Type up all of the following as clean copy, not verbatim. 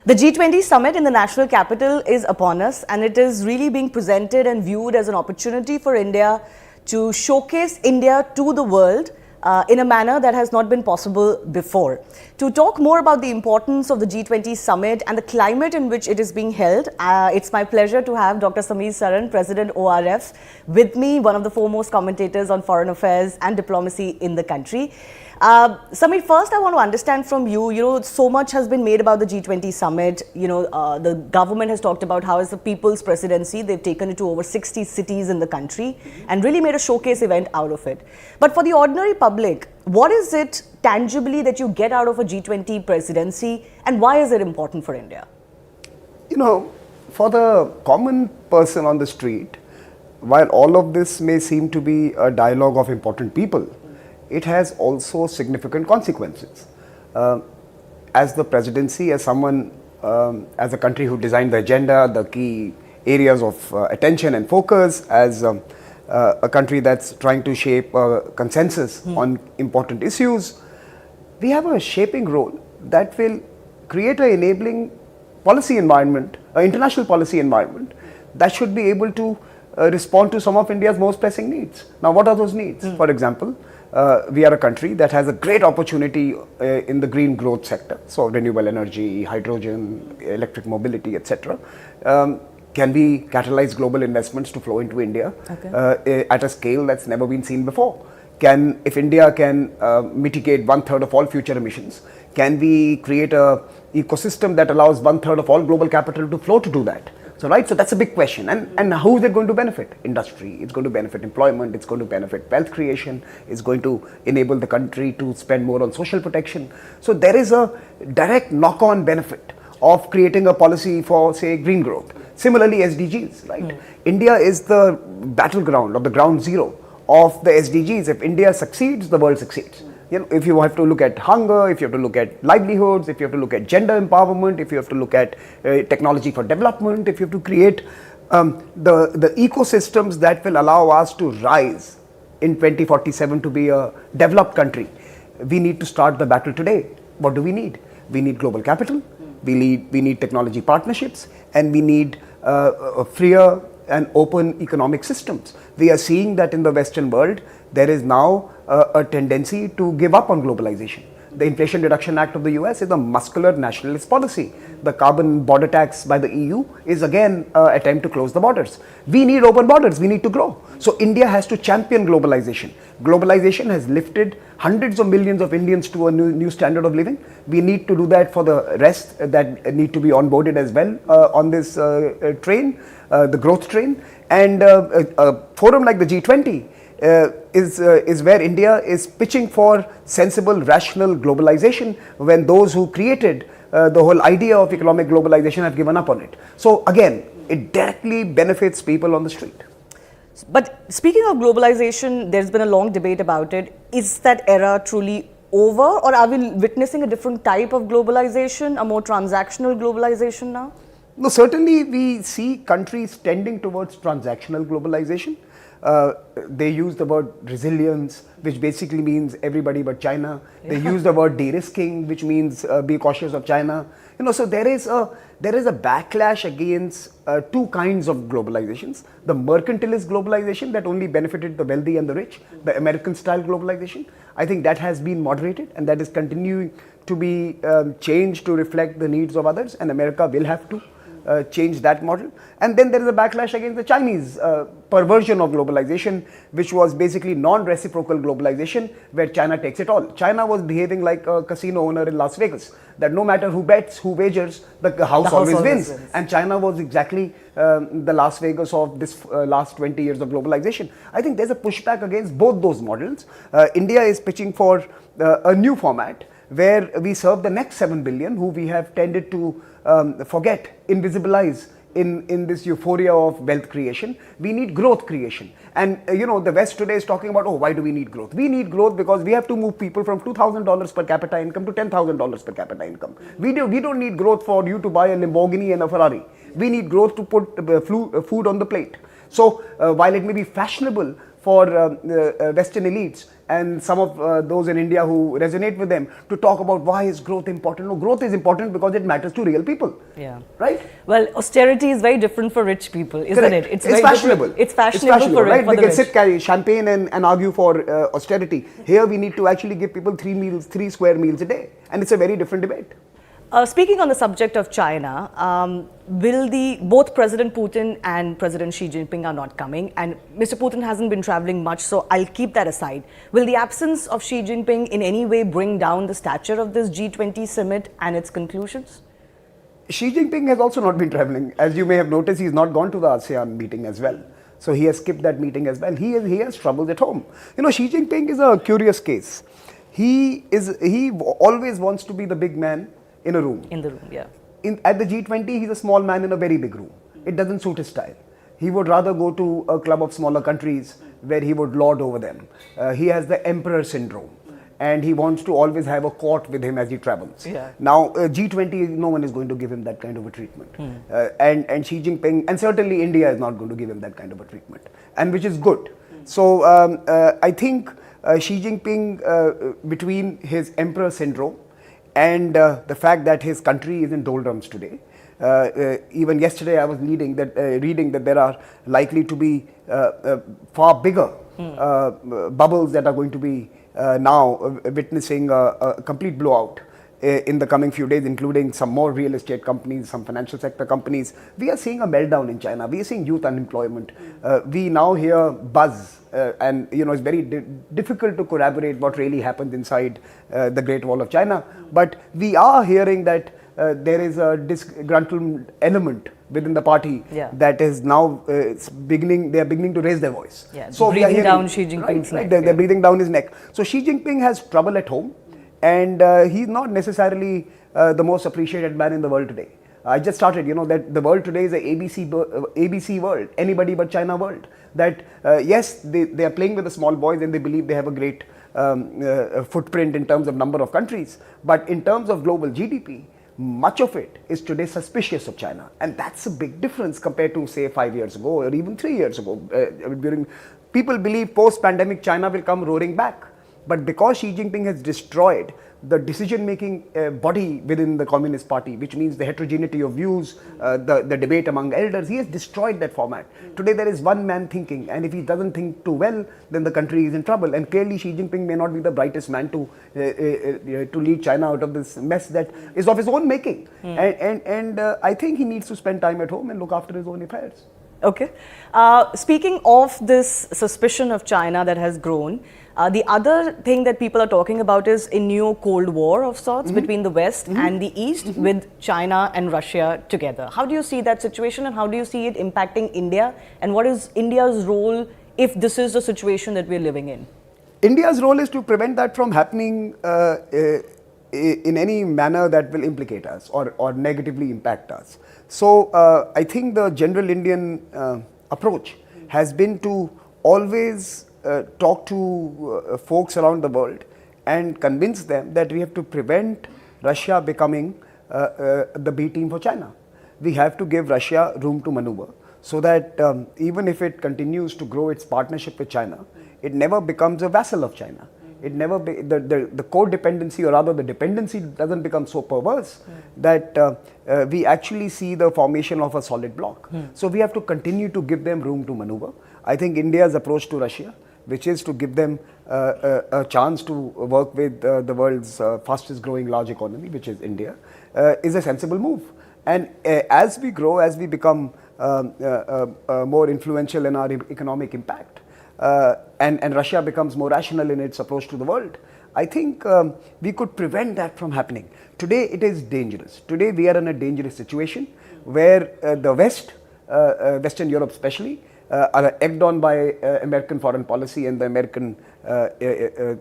The G20 Summit in the national capital is upon us, and it is really being presented and viewed as an opportunity for India to showcase India to the world in a manner that has not been possible before. To talk more about the importance of the G20 Summit and the climate in which it is being held, it's my pleasure to have Dr. Samir Saran, President ORF, with me, one of the foremost commentators on foreign affairs and diplomacy in the country. Samir, first I want to understand from you, so much has been made about the G20 Summit. The government has talked about how it's the people's presidency. They've taken it to over 60 cities in the country and really made a showcase event out of it. But for the ordinary public, what is it tangibly that you get out of a G20 presidency, and why is it important for India? For the common person on the street, while all of this may seem to be a dialogue of important people, it has also significant consequences. As the presidency, as someone, as a country who designed the agenda, the key areas of attention and focus, as a country that's trying to shape a consensus on important issues, we have a shaping role that will create an enabling policy environment, an international policy environment that should be able to respond to some of India's most pressing needs. Now, what are those needs? For example, we are a country that has a great opportunity in the green growth sector, so renewable energy, hydrogen, electric mobility, etc. Can we catalyze global investments to flow into India at a scale that's never been seen before? If India can mitigate 1/3 of all future emissions, can we create an ecosystem that allows 1/3 of all global capital to flow to do that? So that's a big question. And how is it going to benefit? Industry, it's going to benefit employment, it's going to benefit wealth creation, it's going to enable the country to spend more on social protection. So there is a direct knock-on benefit of creating a policy for, say, green growth. Similarly, SDGs, right? India is the battleground or the ground zero of the SDGs. If India succeeds, the world succeeds. If you have to look at hunger, if you have to look at livelihoods, if you have to look at gender empowerment, if you have to look at technology for development, if you have to create the ecosystems that will allow us to rise in 2047 to be a developed country, we need to start the battle today. What do we need? We need global capital, we need technology partnerships, and we need freer and open economic systems. We are seeing that in the Western world, there is now a tendency to give up on globalization. The Inflation Reduction Act of the US is a muscular nationalist policy. The carbon border tax by the EU is again an attempt to close the borders. We need open borders, we need to grow. So India has to champion globalization. Globalization has lifted hundreds of millions of Indians to a new standard of living. We need to do that for the rest that need to be onboarded as well on this train, the growth train. And a forum like the G20 is where India is pitching for sensible, rational globalization when those who created the whole idea of economic globalization have given up on it. So again, it directly benefits people on the street. But speaking of globalization, there's been a long debate about it. Is that era truly over, or are we witnessing a different type of globalization, a more transactional globalization now? No, certainly we see countries tending towards transactional globalization. They use the word resilience, which basically means everybody but China. They use the word de-risking, which means be cautious of China. So there is a backlash against two kinds of globalizations. The mercantilist globalization that only benefited the wealthy and the rich, the American style globalization. I think that has been moderated, and that is continuing to be changed to reflect the needs of others, and America will have to change that model. And then there is a backlash against the Chinese perversion of globalization, which was basically non-reciprocal globalization, where China takes it all. China was behaving like a casino owner in Las Vegas, that no matter who bets, who wagers, the house always wins. And China was exactly the Las Vegas of this last 20 years of globalization. I think there's a pushback against both those models. India is pitching for a new format where we serve the next 7 billion who we have tended to forget, invisibilize in this euphoria of wealth creation. We need growth creation. And the West today is talking about, why do we need growth? We need growth because we have to move people from $2,000 per capita income to $10,000 per capita income. We don't need growth for you to buy a Lamborghini and a Ferrari. We need growth to put food on the plate. So while it may be fashionable for Western elites and some of those in India who resonate with them to talk about why is growth important. No, growth is important because it matters to real people. Yeah. Right? Well, austerity is very different for rich people, isn't Correct. it? It's fashionable. It's fashionable for, right? For they the can rich. sip, carry champagne and argue for austerity. Here we need to actually give people 3 square meals a day. And it's a very different debate. Speaking on the subject of China, both President Putin and President Xi Jinping are not coming, and Mr. Putin hasn't been traveling much, so I'll keep that aside. Will the absence of Xi Jinping in any way bring down the stature of this G20 summit and its conclusions? Xi Jinping has also not been traveling. As you may have noticed, he's not gone to the ASEAN meeting as well. So he has skipped that meeting as well. He has troubles at home. You know, Xi Jinping is a curious case. He always wants to be the big man in a room. In the room, yeah. At the G20, he's a small man in a very big room. It doesn't suit his style. He would rather go to a club of smaller countries where he would lord over them. He has the emperor syndrome. And he wants to always have a court with him as he travels. Yeah. Now, G20, no one is going to give him that kind of a treatment. And Xi Jinping, and certainly India is not going to give him that kind of a treatment, and which is good. So, I think Xi Jinping, between his emperor syndrome and the fact that his country is in doldrums today, even yesterday I was reading that there are likely to be far bigger bubbles that are going to be now witnessing a complete blowout in the coming few days, including some more real estate companies, some financial sector companies. We are seeing a meltdown in China. We are seeing youth unemployment. We now hear buzz, and it's very difficult to corroborate what really happens inside the Great Wall of China. But we are hearing that there is a disgruntled element within the party that is now beginning. They are beginning to raise their voice. Yeah, so breathing down Xi Jinping's neck. They're breathing down his neck. So Xi Jinping has trouble at home, and he's not necessarily the most appreciated man in the world today. I just started, that the world today is a ABC world, anybody but China world. That yes, they are playing with the small boys and they believe they have a great footprint in terms of number of countries, but in terms of global GDP, much of it is today suspicious of China, and that's a big difference compared to, say, 5 years ago or even 3 years ago. People believe post-pandemic China will come roaring back, but because Xi Jinping has destroyed the decision-making body within the Communist Party, which means the heterogeneity of views, the debate among elders, he has destroyed that format. Today there is one man thinking, and if he doesn't think too well, then the country is in trouble. And clearly Xi Jinping may not be the brightest man to lead China out of this mess that is of his own making. And I think he needs to spend time at home and look after his own affairs. Okay. Speaking of this suspicion of China that has grown, the other thing that people are talking about is a new Cold War of sorts between the West and the East, with China and Russia together. How do you see that situation, and how do you see it impacting India, and what is India's role if this is the situation that we're living in? India's role is to prevent that from happening in any manner that will implicate us or negatively impact us. So I think the general Indian approach has been to always talk to folks around the world and convince them that we have to prevent Russia becoming the B team for China. We have to give Russia room to maneuver so that even if it continues to grow its partnership with China, it never becomes a vassal of China. It never the codependency, or rather the dependency, doesn't become so perverse that we actually see the formation of a solid bloc. So we have to continue to give them room to maneuver. I think India's approach to Russia, which is to give them a chance to work with the world's fastest growing large economy, which is India, is a sensible move. And as we grow, as we become more influential in our economic impact, and Russia becomes more rational in its approach to the world, I think we could prevent that from happening. Today it is dangerous. Today we are in a dangerous situation where the West, Western Europe especially, are egged on by American foreign policy and the American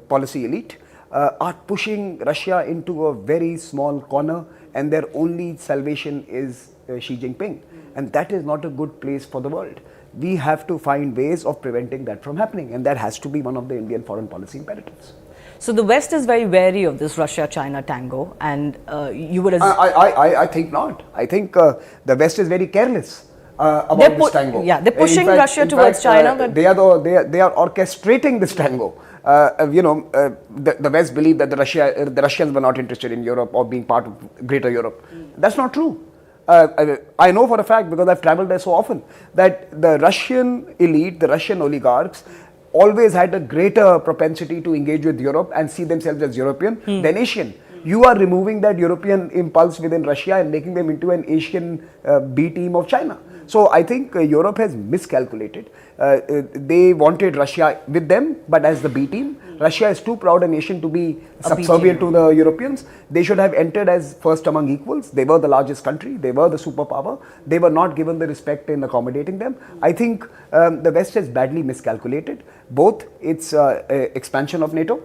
policy elite, are pushing Russia into a very small corner, and their only salvation is Xi Jinping. And that is not a good place for the world. We have to find ways of preventing that from happening, and that has to be one of the Indian foreign policy imperatives. So the West is very wary of this Russia-China tango, and you would... I think not. I think the West is very careless about this tango. Yeah, they're pushing Russia towards China. But they are orchestrating this tango. The West believed that the Russians were not interested in Europe or being part of greater Europe. That's not true. I know for a fact, because I've traveled there so often, that the Russian elite, the Russian oligarchs, always had a greater propensity to engage with Europe and see themselves as European than Asian. You are removing that European impulse within Russia and making them into an Asian B team of China. So I think Europe has miscalculated. They wanted Russia with them, but as the B team. Russia is too proud a nation to be subservient to the Europeans. They should have entered as first among equals. They were the largest country. They were the superpower. They were not given the respect in accommodating them. I think the West has badly miscalculated both its expansion of NATO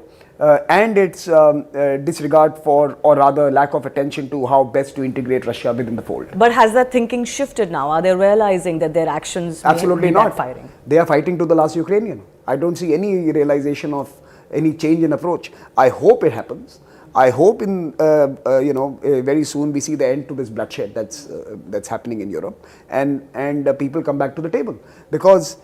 and its disregard for, or rather lack of attention to, how best to integrate Russia within the fold. But has that thinking shifted now? Are they realizing that their actions Absolutely may be not. backfiring? They are fighting to the last Ukrainian. I don't see any realization of any change in approach. I hope it happens. I hope in very soon we see the end to this bloodshed that's happening in Europe, and people come back to the table, because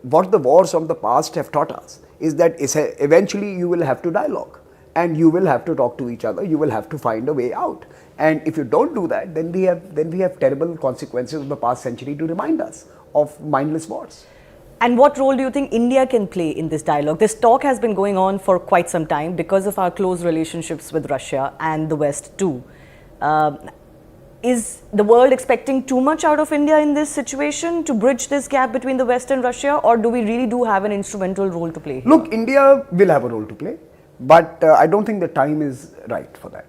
what the wars of the past have taught us is that eventually you will have to dialogue, and you will have to talk to each other. You will have to find a way out, and if you don't do that, then we have terrible consequences of the past century to remind us of mindless wars. And what role do you think India can play in this dialogue? This talk has been going on for quite some time because of our close relationships with Russia and the West too. Is the world expecting too much out of India in this situation to bridge this gap between the West and Russia, or do we really do have an instrumental role to play here? Look, India will have a role to play, but I don't think the time is right for that.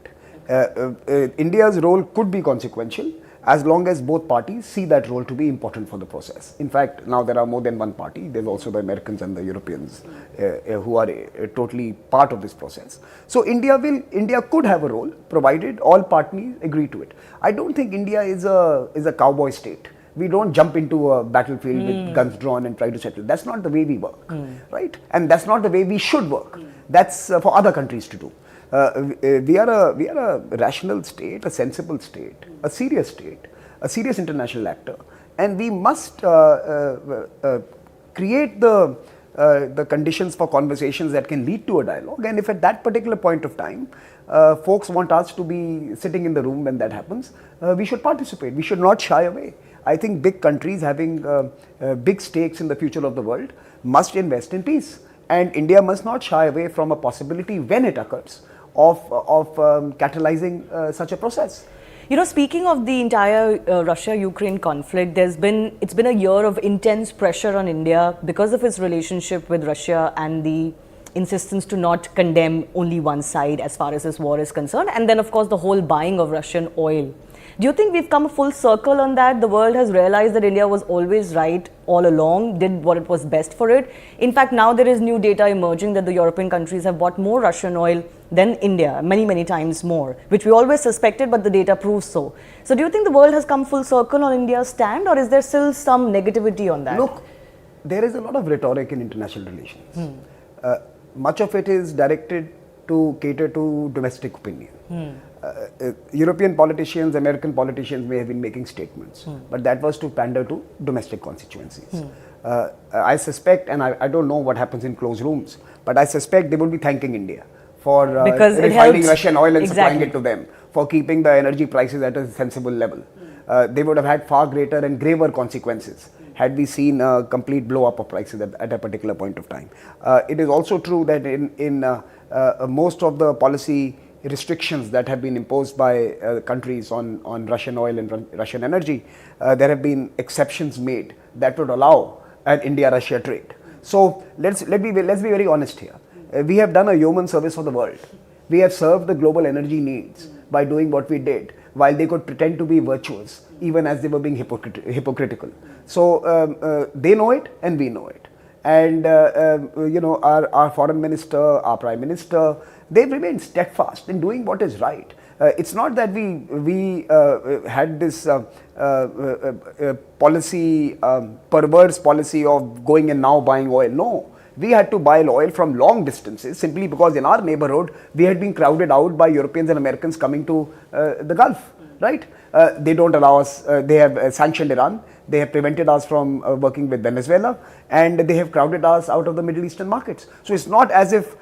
India's role could be consequential, as long as both parties see that role to be important for the process. In fact, now there are more than one party. There's also the Americans and the Europeans who are totally part of this process. So India could have a role, provided all parties agree to it. I don't think India is a cowboy state. We don't jump into a battlefield with guns drawn and try to settle. That's not the way we work, right? And that's not the way we should work. That's for other countries to do. We are a rational state, a sensible state, a serious international actor, and we must create the conditions for conversations that can lead to a dialogue. And if at that particular point of time, folks want us to be sitting in the room when that happens, we should participate. We should not shy away. I think big countries having big stakes in the future of the world must invest in peace, and India must not shy away from a possibility, when it occurs, of catalyzing such a process. You know, speaking of the entire Russia-Ukraine conflict, it's been a year of intense pressure on India because of its relationship with Russia and the insistence to not condemn only one side as far as this war is concerned, and then of course the whole buying of Russian oil. Do you think we've come full circle on that? The world has realized that India was always right all along, did what it was best for it. In fact, now there is new data emerging that the European countries have bought more Russian oil than India, many times more, which we always suspected, but the data proves so. So do you think the world has come full circle on India's stand, or is there still some negativity on that? Look, there is a lot of rhetoric in international relations. Much of it is directed to cater to domestic opinion. European politicians, American politicians may have been making statements, but that was to pander to domestic constituencies. I suspect, and I don't know what happens in closed rooms, but I suspect they would be thanking India for refining Russian oil and supplying it to them, for keeping the energy prices at a sensible level. They would have had far greater and graver consequences had we seen a complete blow up of prices at a particular point of time. It is also true that in most of the policy restrictions that have been imposed by countries on Russian oil and Russian energy, there have been exceptions made that would allow an India-Russia trade. So let's be very honest here. We have done a yeoman service for the world. We have served the global energy needs by doing what we did, while they could pretend to be virtuous, even as they were being hypocritical. So they know it and we know it. And our foreign minister, our prime minister, they've remained steadfast in doing what is right. It's not that we had this policy, perverse policy of going and now buying oil. No, We had to buy oil from long distances simply because in our neighborhood we had been crowded out by Europeans and Americans coming to the Gulf, right? They don't allow us, they have sanctioned Iran, they have prevented us from working with Venezuela, and they have crowded us out of the Middle Eastern markets. So it's not as if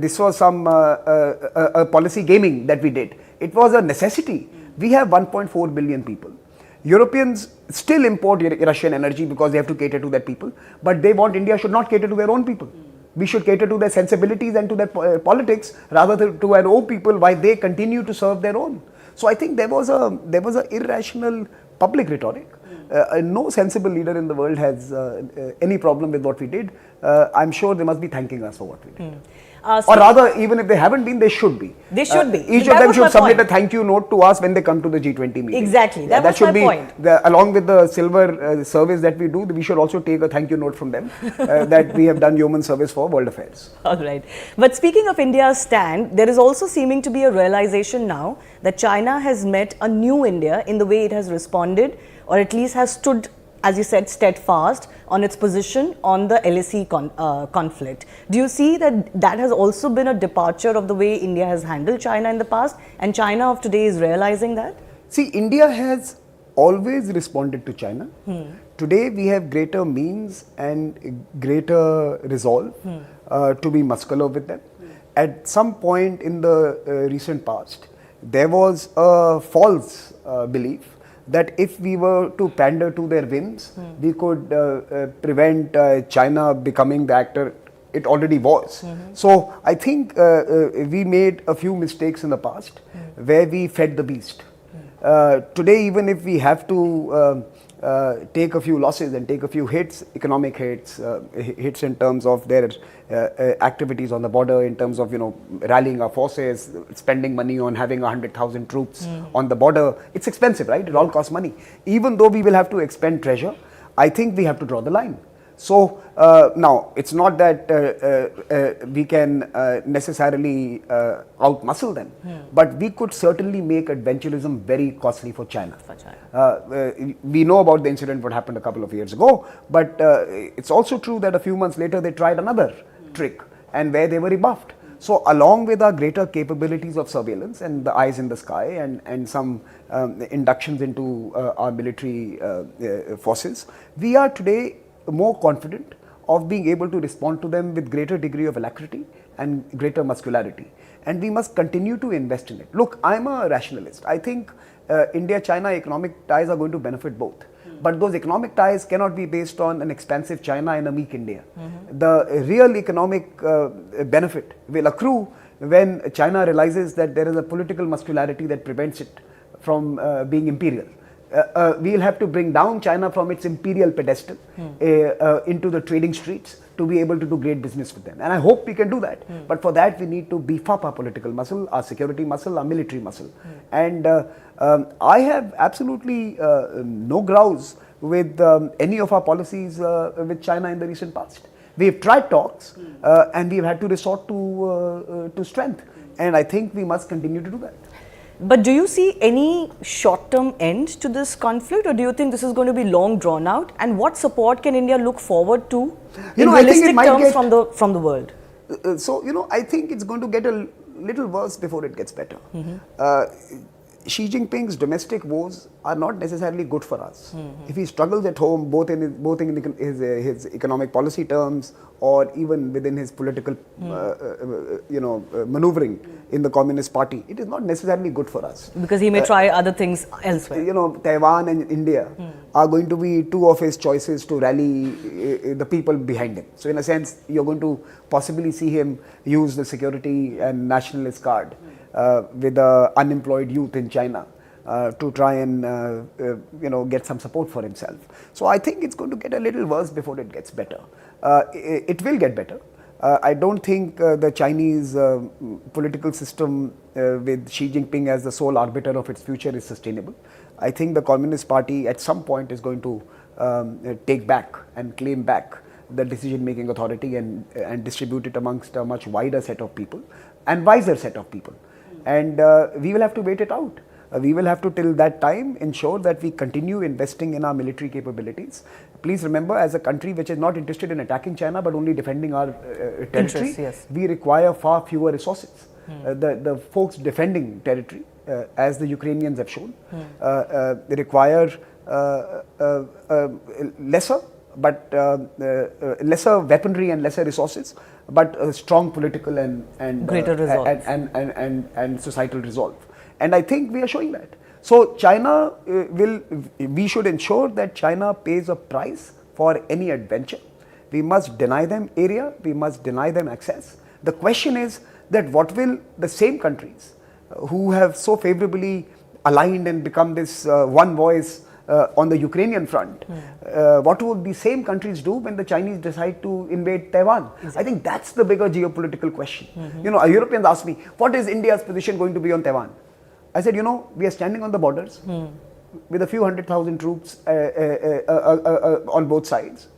this was some policy gaming that we did. It was a necessity. We have 1.4 billion people. Europeans still import Russian energy because they have to cater to their people, but they want India should not cater to their own people. We should cater to their sensibilities and to their politics rather than to our own people while they continue to serve their own. So I think there was a irrational public rhetoric. No sensible leader in the world has any problem with what we did. I'm sure they must be thanking us for what we did. Or rather, even if they haven't been, they should be. They should be. Each of them should submit a thank you note to us when they come to the G20 meeting. Exactly. That should be my point. Along with the silver service that we do, we should also take a thank you note from them that we have done human service for world affairs. All right. But speaking of India's stand, there is also seeming to be a realization now that China has met a new India in the way it has responded, or at least has stood, as you said, steadfast on its position on the LAC conflict. Do you see that has also been a departure of the way India has handled China in the past, and China of today is realizing that? See, India has always responded to China. Today we have greater means and greater resolve to be muscular with them. At some point in the recent past, there was a false belief that if we were to pander to their whims, we could prevent China becoming the actor it already was. So I think we made a few mistakes in the past where we fed the beast. Today, even if we have to take a few losses and take a few hits, economic hits, hits in terms of their activities on the border, in terms of rallying our forces, spending money on having 100,000 troops on the border. It's expensive, right? It all costs money. Even though we will have to expend treasure, I think we have to draw the line. So now it's not that we can necessarily outmuscle them, but we could certainly make adventurism very costly for China. We know about the incident what happened a couple of years ago, but it's also true that a few months later they tried another trick and where they were rebuffed. So along with our greater capabilities of surveillance and the eyes in the sky and some inductions into our military forces, we are today more confident of being able to respond to them with greater degree of alacrity and greater muscularity, and we must continue to invest in it. Look, I'm a rationalist. I think India-China economic ties are going to benefit both, but those economic ties cannot be based on an expansive China and a meek India. The real economic benefit will accrue when China realizes that there is a political muscularity that prevents it from being imperial. We'll have to bring down China from its imperial pedestal into the trading streets to be able to do great business with them. And I hope we can do that. But for that, we need to beef up our political muscle, our security muscle, our military muscle. And I have absolutely no grouse with any of our policies with China in the recent past. We've tried talks and we've had to resort to strength. And I think we must continue to do that. But do you see any short-term end to this conflict, or do you think this is going to be long drawn out? And what support can India look forward to in realistic terms from the world? So, I think it's going to get a little worse before it gets better. Xi Jinping's domestic woes are not necessarily good for us. If he struggles at home, both in his economic policy terms or even within his political, maneuvering in the Communist Party, it is not necessarily good for us. Because he may try other things elsewhere. Taiwan and India are going to be two of his choices to rally the people behind him. So in a sense, you're going to possibly see him use the security and nationalist card with the unemployed youth in China to try and get some support for himself. So I think it's going to get a little worse before it gets better. It will get better. I don't think the Chinese political system with Xi Jinping as the sole arbiter of its future is sustainable. I think the Communist Party at some point is going to take back and claim back the decision-making authority and distribute it amongst a much wider set of people and wiser set of people. And we will have to wait it out. We will have to, till that time, ensure that we continue investing in our military capabilities. Please remember, as a country which is not interested in attacking China but only defending our territory, yes. we require far fewer resources. The folks defending territory, as the Ukrainians have shown, they require lesser weaponry and lesser resources, but strong political and greater resolve and societal resolve. And I think we are showing that. So China we should ensure that China pays a price for any adventure. We must deny them area, we must deny them access. The question is that what will the same countries who have so favorably aligned and become this one voice on the Ukrainian front, what would the same countries do when the Chinese decide to invade Taiwan? Exactly. I think that's the bigger geopolitical question. You know, Europeans ask me, what is India's position going to be on Taiwan? I said, you know, we are standing on the borders with a few 100,000 troops on both sides.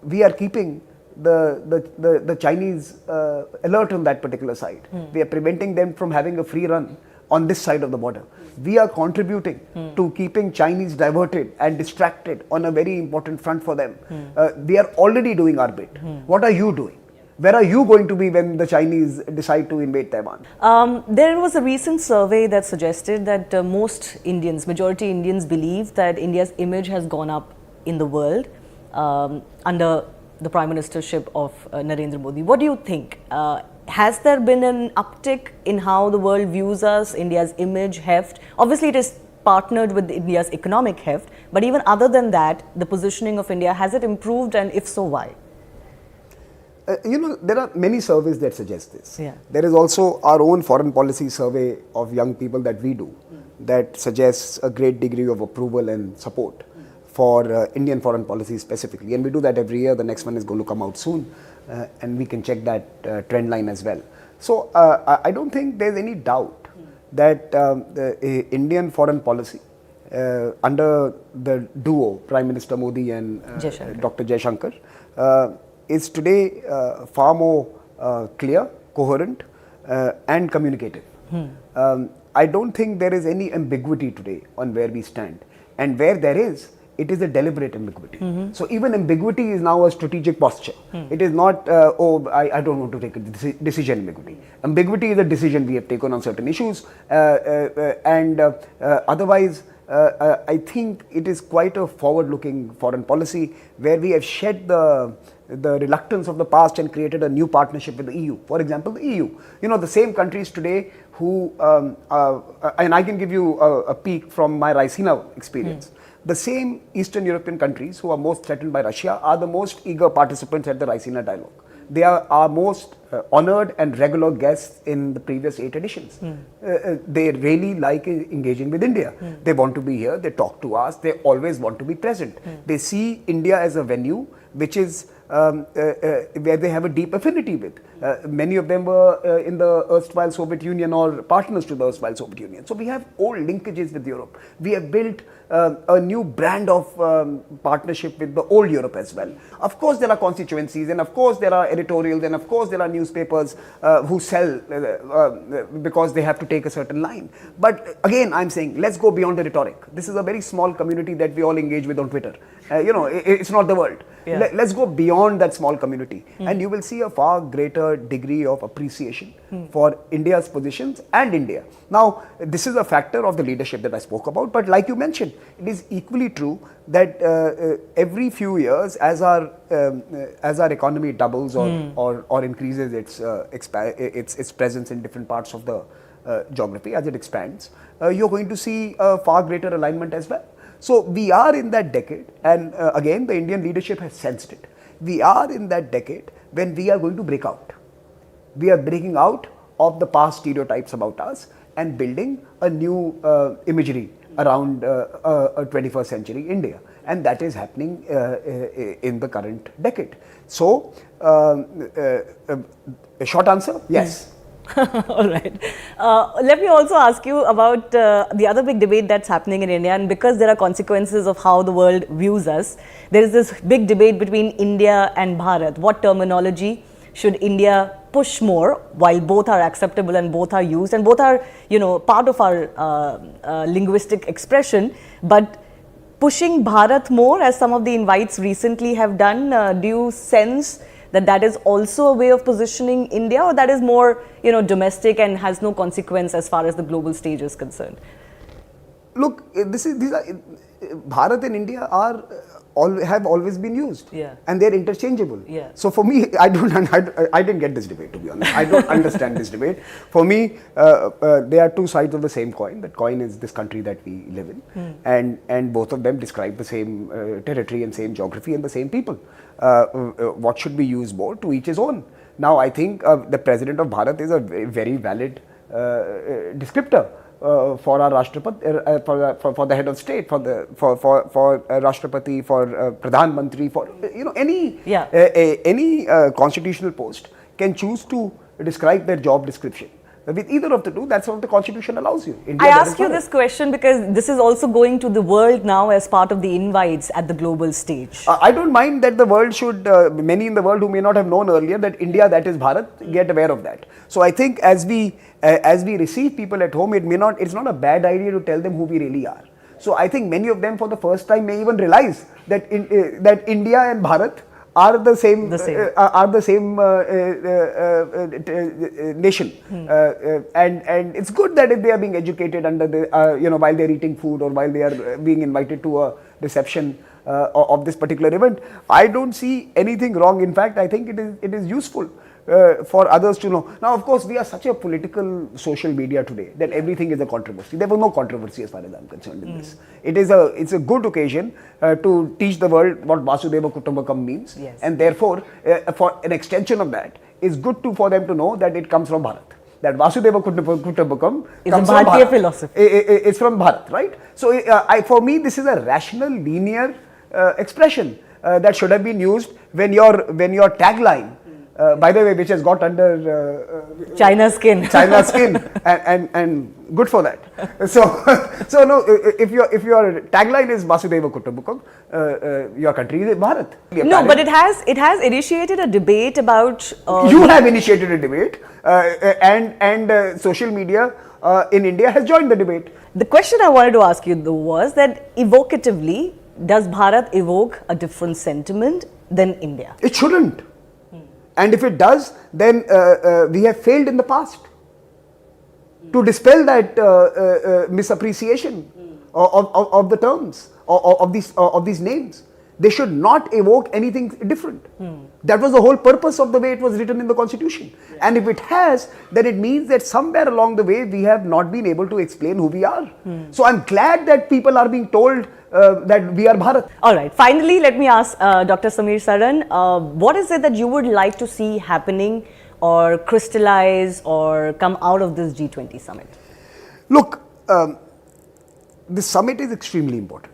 We are keeping the Chinese alert on that particular side. We are preventing them from having a free run on this side of the border. We are contributing to keeping Chinese diverted and distracted on a very important front for them. We are already doing our bit. What are you doing? Where are you going to be when the Chinese decide to invade Taiwan? There was a recent survey that suggested that most Indians, majority Indians, believe that India's image has gone up in the world under the Prime Ministership of Narendra Modi. What do you think? Has there been an uptick in how the world views us, India's image, heft? Obviously, it is partnered with India's economic heft, but even other than that, the positioning of India, has it improved, and if so, why? You know, there are many surveys that suggest this. Yeah. There is also our own foreign policy survey of young people that we do that suggests a great degree of approval and support for Indian foreign policy specifically. And we do that every year. The next one is going to come out soon, and we can check that trend line as well. So I don't think there's any doubt that the Indian foreign policy under the duo, Prime Minister Modi and Dr. Jaishankar, is today far more clear, coherent and communicative. I don't think there is any ambiguity today on where we stand, and where there is, it is a deliberate ambiguity. So even ambiguity is now a strategic posture. It is not, I don't want to take a decision ambiguity. Ambiguity is a decision we have taken on certain issues, and otherwise I think it is quite a forward-looking foreign policy where we have shed the reluctance of the past and created a new partnership with the EU. For example, the EU. You know, the same countries today who, and I can give you a peek from my Raisina experience. The same Eastern European countries who are most threatened by Russia are the most eager participants at the Raisina dialogue. They are our most honored and regular guests in the previous 8 editions. They really like engaging with India. They want to be here, they talk to us, they always want to be present. They see India as a venue which is where they have a deep affinity with. Many of them were in the erstwhile Soviet Union or partners to the erstwhile Soviet Union. So we have old linkages with Europe. We have built a new brand of partnership with the old Europe as well. Of course there are constituencies, and of course there are editorials, and of course there are newspapers who sell because they have to take a certain line. But again, I'm saying, let's go beyond the rhetoric. This is a very small community that we all engage with on Twitter. You know, it's not the world. Yeah. Let's go beyond that small community, and you will see a far greater degree of appreciation for India's positions and India. Now, this is a factor of the leadership that I spoke about, but like you mentioned, it is equally true that every few years, as our economy doubles or increases its presence in different parts of the geography, as it expands, you're going to see a far greater alignment as well. So we are in that decade, and again the Indian leadership has sensed it. We are in that decade when we are going to break out. We are breaking out of the past stereotypes about us and building a new imagery around a 21st century India, and that is happening in the current decade. So a short answer, yes. All right. Let me also ask you about the other big debate that's happening in India, and because there are consequences of how the world views us, there is this big debate between India and Bharat. What terminology should India push more, while both are acceptable and both are used and both are, part of our linguistic expression, but pushing Bharat more, as some of the invites recently have done, do you sense that is also a way of positioning India, or that is more, domestic and has no consequence as far as the global stage is concerned? Look, Bharat and India have always been used, and they're interchangeable. So for me, I didn't get this debate, to be honest. I don't understand this debate. For me, they are two sides of the same coin. That coin is this country that we live in, and both of them describe the same territory and same geography and the same people. What should be used more? To each his own. Now, I think the President of Bharat is a very valid descriptor for our Rashtrapati, for the head of state, for Rashtrapati, for Pradhan Mantri, for any constitutional post can choose to describe their job description with either of the two. That's what the constitution allows you. I ask you this question because this is also going to the world now as part of the invites at the global stage. I don't mind that the world should, many in the world who may not have known earlier that India, that is Bharat, get aware of that. So I think as we receive people at home, it's not a bad idea to tell them who we really are. So I think many of them for the first time may even realize that that India and Bharat are the same nation, and it's good that if they are being educated under the while they are eating food or while they are being invited to a reception of this particular event, I don't see anything wrong. In fact, I think it is useful for others to know. Now, of course, we are such a political social media today that everything is a controversy. There was no controversy as far as I'm concerned in this. It's a good occasion to teach the world what Vasudeva Kutumbakam means, and therefore, for an extension of that, it's good for them to know that it comes from Bharat. That Vasudeva Kutumbakam comes from Bharat. Philosophy. It's from Bharat, right? So, for me, this is a rational, linear expression that should have been used when your tagline. By the way, which has got under China's skin, and good for that. So no, if your tagline is Vasudeva Kutumbakam, your country is Bharat. No, but it has initiated a debate about. You have initiated a debate, and social media in India has joined the debate. The question I wanted to ask you though was that evocatively, does Bharat evoke a different sentiment than India? It shouldn't. And if it does, then we have failed in the past to dispel that misappreciation of the terms of these names. They should not evoke anything different. That was the whole purpose of the way it was written in the constitution. And if it has, then it means that somewhere along the way we have not been able to explain who we are. So I'm glad that people are being told that we are Bharat. All right. Finally, let me ask Dr. Samir Saran, what is it that you would like to see happening or crystallize or come out of this G20 summit? Look, this summit is extremely important.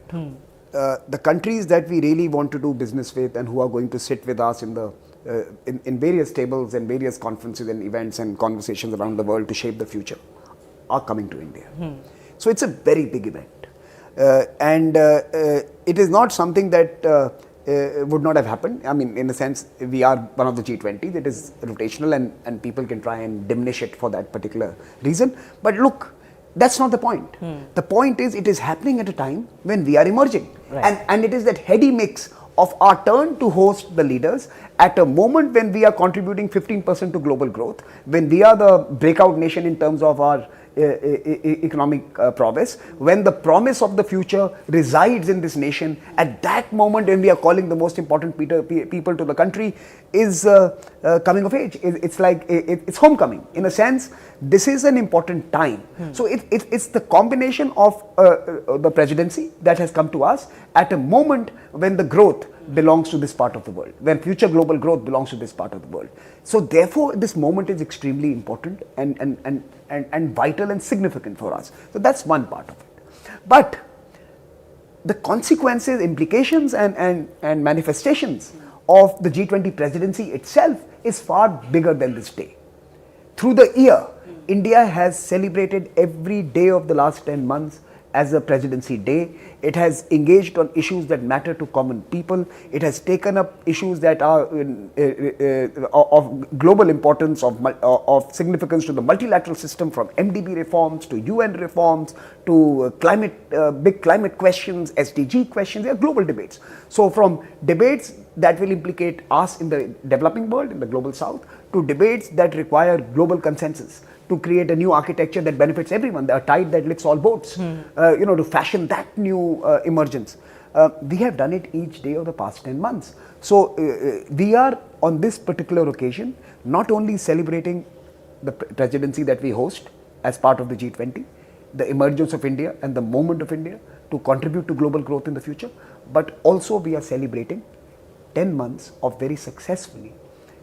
The countries that we really want to do business with and who are going to sit with us in various tables and various conferences and events and conversations around the world to shape the future are coming to India. So it's a very big event. And it is not something that would not have happened. I mean, in a sense, we are one of the G20. It is rotational and people can try and diminish it for that particular reason. But look, that's not the point. The point is it is happening at a time when we are emerging. Right. And it is that heady mix of our turn to host the leaders at a moment when we are contributing 15% to global growth, when we are the breakout nation in terms of our economic prowess, when the promise of the future resides in this nation, at that moment when we are calling the most important people to the country is coming of age. It's like it's homecoming. In a sense, this is an important time. So it's the combination of the presidency that has come to us at a moment when the growth belongs to this part of the world, when future global growth belongs to this part of the world. So therefore, this moment is extremely important and vital and significant for us. So that's one part of it. But the consequences, implications and manifestations of the G20 presidency itself is far bigger than this day. Through the year, India has celebrated every day of the last 10 months as a Presidency Day. It has engaged on issues that matter to common people. It has taken up issues that are of global importance, of significance to the multilateral system, from MDB reforms to UN reforms to big climate questions, SDG questions. They are global debates. So from debates that will implicate us in the developing world, in the global south, to debates that require global consensus to create a new architecture that benefits everyone, a tide that lifts all boats, to fashion that new emergence. We have done it each day of the past 10 months. So we are on this particular occasion not only celebrating the presidency that we host as part of the G20, the emergence of India and the moment of India to contribute to global growth in the future, but also we are celebrating 10 months of very successfully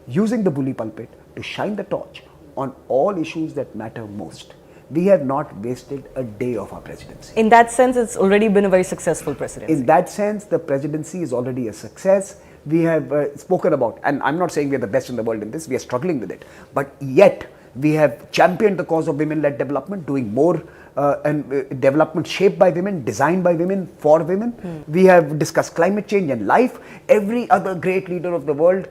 using the bully pulpit to shine the torch on all issues that matter most. We have not wasted a day of our presidency. In that sense, it's already been a very successful presidency. In that sense, the presidency is already a success. We have spoken about, and I'm not saying we are the best in the world in this, we are struggling with it, but yet we have championed the cause of women-led development, doing more and development shaped by women, designed by women, for women. We have discussed climate change and life. Every other great leader of the world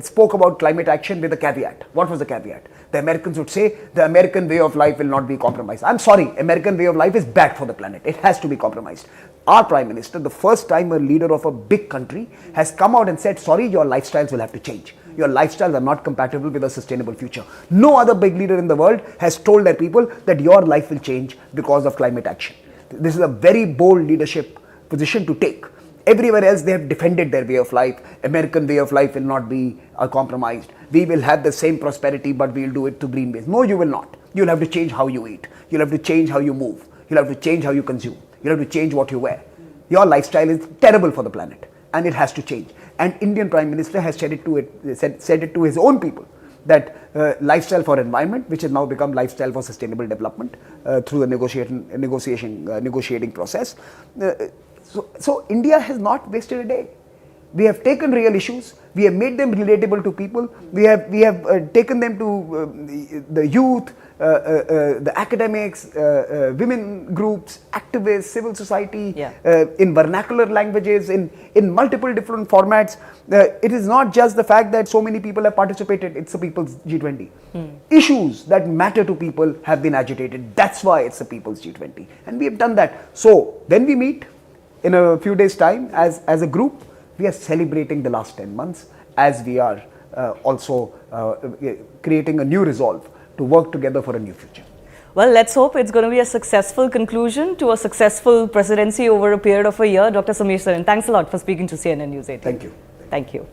spoke about climate action with a caveat. What was the caveat? The Americans would say the American way of life will not be compromised. I'm sorry, American way of life is bad for the planet. It has to be compromised. Our Prime Minister, the first time a leader of a big country, has come out and said, sorry, your lifestyles will have to change. Your lifestyles are not compatible with a sustainable future. No other big leader in the world has told their people that your life will change because of climate action. This is a very bold leadership position to take. Everywhere else they have defended their way of life. American way of life will not be compromised. We will have the same prosperity, but we will do it to green ways. No, you will not. You'll have to change how you eat. You'll have to change how you move. You'll have to change how you consume. You'll have to change what you wear. Your lifestyle is terrible for the planet and it has to change. And Indian Prime Minister has said it to his own people that lifestyle for environment, which has now become lifestyle for sustainable development through the negotiating process. So India has not wasted a day. We have taken real issues, we have made them relatable to people, we have taken them to the youth, the academics, women groups, activists, civil society, in vernacular languages, in multiple different formats. It is not just the fact that so many people have participated, it's the People's G20. Issues that matter to people have been agitated, that's why it's the People's G20. And we have done that. So when we meet in a few days' time as a group, we are celebrating the last 10 months as we are also creating a new resolve to work together for a new future. Well, let's hope it's going to be a successful conclusion to a successful presidency over a period of a year. Dr. Samir Saran, thanks a lot for speaking to CNN News 18. Thank you. Thank you.